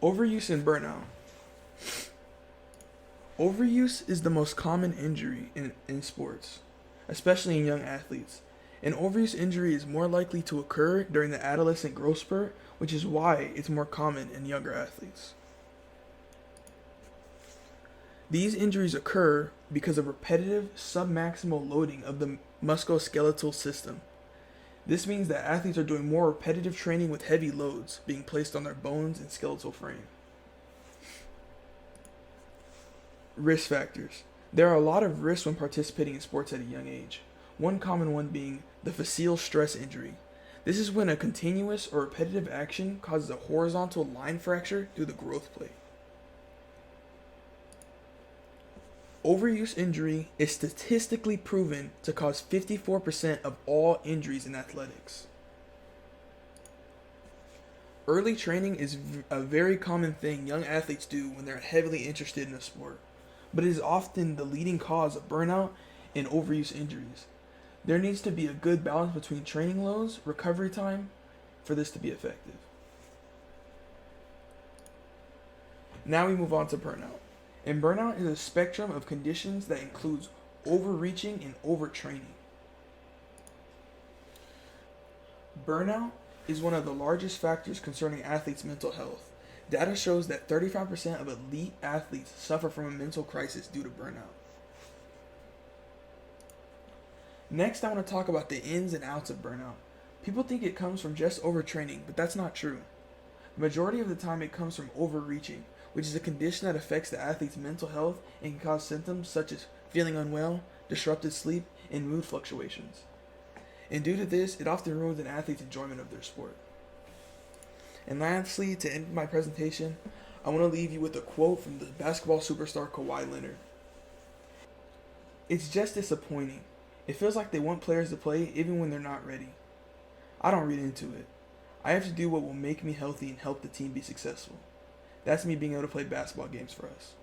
Overuse and burnout. Overuse is the most common injury in sports, especially in young athletes. An overuse injury is more likely to occur during the adolescent growth spurt, which is why it's more common in younger athletes. These injuries occur because of repetitive submaximal loading of the musculoskeletal system. This means that athletes are doing more repetitive training with heavy loads being placed on their bones and skeletal frame. Risk factors. There are a lot of risks when participating in sports at a young age. One common one being the facile stress injury. This is when a continuous or repetitive action causes a horizontal line fracture through the growth plate. Overuse injury is statistically proven to cause 54% of all injuries in athletics. Early training is a very common thing young athletes do when they're heavily interested in a sport, but it is often the leading cause of burnout and overuse injuries. There needs to be a good balance between training loads, recovery time, for this to be effective. Now we move on to burnout. And burnout is a spectrum of conditions that includes overreaching and overtraining. Burnout is one of the largest factors concerning athletes' mental health. Data shows that 35% of elite athletes suffer from a mental crisis due to burnout. Next, I want to talk about the ins and outs of burnout. People think it comes from just overtraining, but that's not true. The majority of the time it comes from overreaching, which is a condition that affects the athlete's mental health and can cause symptoms such as feeling unwell, disrupted sleep, and mood fluctuations. And due to this, it often ruins an athlete's enjoyment of their sport. And lastly, to end my presentation, I want to leave you with a quote from the basketball superstar Kawhi Leonard. "It's just disappointing. It feels like they want players to play even when they're not ready. I don't read into it. I have to do what will make me healthy and help the team be successful. That's me being able to play basketball games for us."